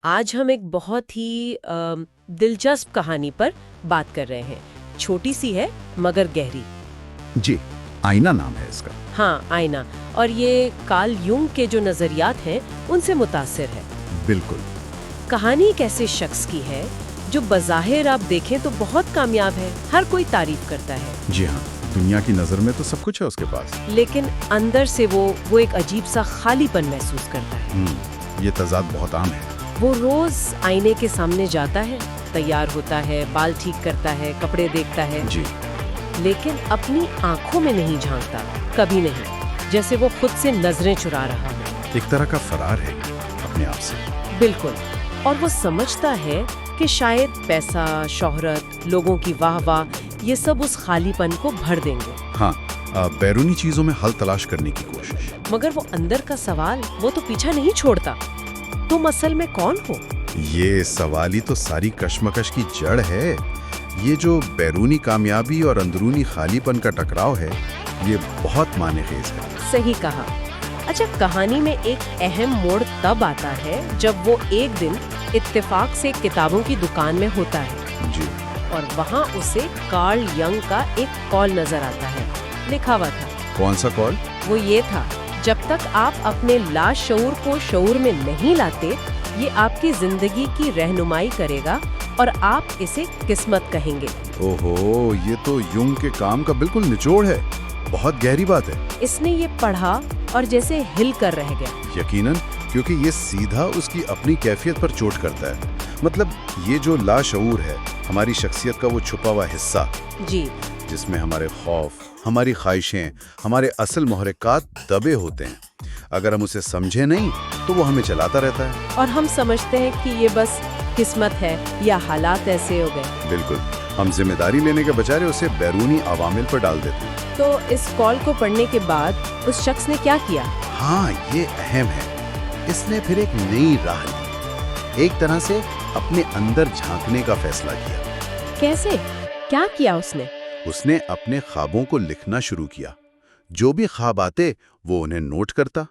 آج ہم ایک بہت ہی دلچسپ کہانی پر بات کر رہے ہیں. چھوٹی سی ہے مگر گہری. جی، آئینہ نام ہے اس کا. ہاں، آئینہ. اور یہ کارل یونگ کے جو نظریات ہیں ان سے متاثر ہے. بالکل. کہانی ایک ایسے شخص کی ہے جو بظاہر آپ دیکھیں تو بہت کامیاب ہے، ہر کوئی تعریف کرتا ہے. جی ہاں، دنیا کی نظر میں تو سب کچھ ہے اس کے پاس، لیکن اندر سے وہ ایک عجیب سا خالی پن محسوس کرتا ہے. یہ تضاد بہت عام ہے. وہ روز آئینے کے سامنے جاتا ہے، تیار ہوتا ہے، بال ٹھیک کرتا ہے، کپڑے دیکھتا ہے. جی. لیکن اپنی آنکھوں میں نہیں جھانکتا، کبھی نہیں، جیسے وہ خود سے نظریں چرا رہا ہو. ایک طرح کا فرار ہے اپنے آپ سے. بالکل. اور وہ سمجھتا ہے کہ شاید پیسہ، شہرت، لوگوں کی واہ واہ، یہ سب اس خالی پن کو بھر دیں گے. ہاں، بیرونی چیزوں میں حل تلاش کرنے کی کوشش. مگر وہ اندر کا سوال وہ تو پیچھا نہیں چھوڑتا. تم اصل میں کون ہو؟ یہ سوال ہی تو ساری کشمکش کی جڑ ہے. یہ جو بیرونی کامیابی اور اندرونی خالی پن کا ٹکراؤ ہے، یہ بہت معنی خیز ہے. صحیح کہا. اچھا، کہانی میں ایک اہم موڑ تب آتا ہے جب وہ ایک دن اتفاق سے کتابوں کی دکان میں ہوتا ہے. جی. اور وہاں اسے کارل ینگ کا ایک کال نظر آتا ہے. لکھا ہوا تھا. کون سا کال؟ وہ یہ تھا: جب تک آپ اپنے لاشعور کو شعور میں نہیں لاتے، یہ آپ کی زندگی کی رہنمائی کرے گا اور آپ اسے قسمت کہیں گے. اوہو، یہ تو یونگ کے کام کا بالکل نچوڑ ہے. بہت گہری بات ہے. اس نے یہ پڑھا اور جیسے ہل کر رہ گیا. یقیناً، کیونکہ یہ سیدھا اس کی اپنی کیفیت پر چوٹ کرتا ہے. مطلب یہ جو لاشعور ہے، ہماری شخصیت کا وہ چھپا ہوا حصہ. جی. جس میں ہمارے خوف، ہماری خواہشیں، ہمارے اصل محرکات دبے ہوتے ہیں. اگر ہم اسے سمجھے نہیں تو وہ ہمیں چلاتا رہتا ہے. اور ہم سمجھتے ہیں کہ یہ بس قسمت ہے یا حالات ایسے ہو گئے. بالکل. ہم ذمہ داری لینے کے بجائے اسے بیرونی عوامل پر ڈال دیتے ہیں. تو اس کال کو پڑھنے کے بعد اس شخص نے کیا کیا؟ ہاں، یہ اہم ہے. اس نے پھر ایک نئی راہ لی. ایک طرح سے اپنے اندر جھانکنے کا فیصلہ کیا. کیسے؟ کیا کیا اس نے؟ اس نے اپنے خوابوں کو لکھنا شروع کیا. جو بھی خواب آتے وہ انہیں نوٹ کرتا.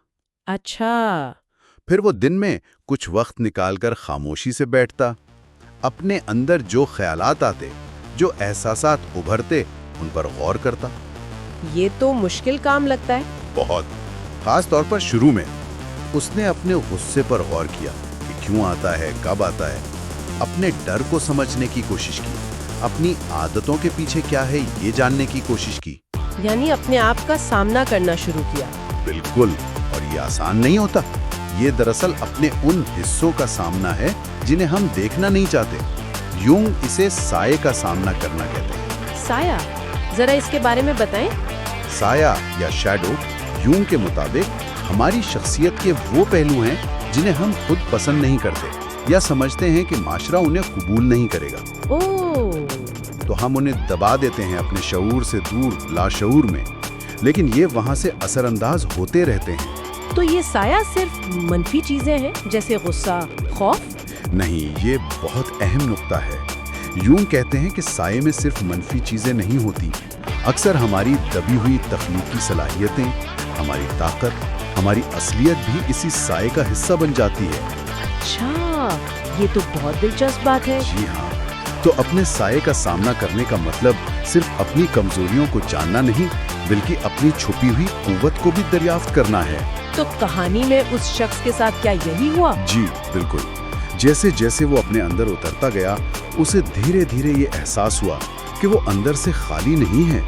اچھا. پھر وہ دن میں کچھ وقت نکال کر خاموشی سے بیٹھتا. اپنے اندر جو خیالات آتے، جو احساسات ابھرتے، ان پر غور کرتا. یہ تو مشکل کام لگتا ہے. بہت. خاص طور پر شروع میں. اس نے اپنے غصے پر غور کیا کہ کیوں آتا ہے، کب آتا ہے. اپنے ڈر کو سمجھنے کی کوشش کی. اپنی عادتوں کے پیچھے کیا ہے یہ جاننے کی کوشش کی. یعنی اپنے آپ کا سامنا کرنا شروع کیا. بالکل. اور یہ آسان نہیں ہوتا. یہ دراصل اپنے ان حصوں کا سامنا ہے جنہیں ہم دیکھنا نہیں چاہتے. یونگ اسے سائے کا سامنا کرنا کہتے ہیں. سایہ؟ ذرا اس کے بارے میں بتائیں. سایہ یا شیڈو یونگ کے مطابق ہماری شخصیت کے وہ پہلو ہیں جنہیں ہم خود پسند نہیں کرتے یا سمجھتے ہیں کہ معاشرہ انہیں قبول نہیں کرے گا. تو ہم انہیں دبا دیتے ہیں اپنے شعور سے دور لاشعور میں. لیکن یہ وہاں سے اثر انداز ہوتے رہتے ہیں. تو یہ سایہ صرف منفی چیزیں ہیں جیسے غصہ، خوف؟ نہیں، یہ بہت اہم نقطہ ہے. یوں کہتے ہیں کہ سائے میں صرف منفی چیزیں نہیں ہوتی. اکثر ہماری دبی ہوئی تخلیقی صلاحیتیں، ہماری طاقت، ہماری اصلیت بھی اسی سائے کا حصہ بن جاتی ہے. اچھا، یہ تو بہت دلچسپ بات ہے. جی ہاں. تو اپنے سائے کا سامنا کرنے کا مطلب صرف اپنی کمزوریوں کو جاننا نہیں، بلکہ اپنی چھپی ہوئی قوت کو بھی دریافت کرنا ہے. تو کہانی میں اس شخص کے ساتھ کیا یہی ہوا؟ جی بالکل. جیسے جیسے وہ اپنے اندر اترتا گیا، اسے دھیرے دھیرے یہ احساس ہوا کہ وہ اندر سے خالی نہیں ہے.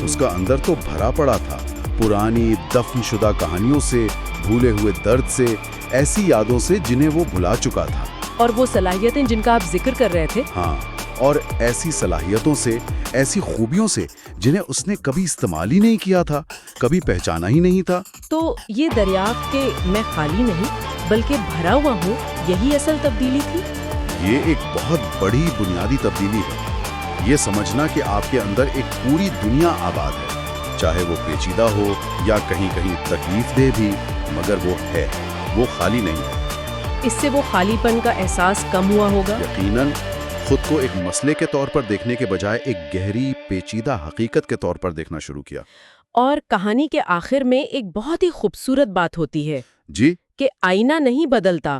اس کا اندر تو بھرا پڑا تھا پرانی دفن شدہ کہانیوں سے، بھولے ہوئے درد سے، ایسی یادوں سے جنہیں وہ بھلا چکا تھا. اور وہ صلاحیتیں جن کا آپ ذکر کر رہے تھے؟ ہاں، اور ایسی صلاحیتوں سے، ایسی خوبیوں سے جنہیں اس نے کبھی استعمال ہی نہیں کیا تھا، کبھی پہچانا ہی نہیں تھا. تو یہ دریافت کہ میں خالی نہیں بلکہ بھرا ہوا ہوں، یہی اصل تبدیلی تھی. یہ ایک بہت بڑی بنیادی تبدیلی ہے. یہ سمجھنا کہ آپ کے اندر ایک پوری دنیا آباد ہے، چاہے وہ پیچیدہ ہو یا کہیں کہیں تکلیف دہ بھی، مگر وہ ہے، وہ خالی نہیں ہے. اس سے وہ خالی پن کا احساس کم ہوا ہوگا. یقیناً. خود کو ایک مسئلے کے طور پر دیکھنے کے بجائے ایک گہری پیچیدہ حقیقت کے طور پر دیکھنا شروع کیا. اور کہانی کے آخر میں ایک بہت ہی خوبصورت بات ہوتی ہے. جی. کہ آئینہ نہیں بدلتا،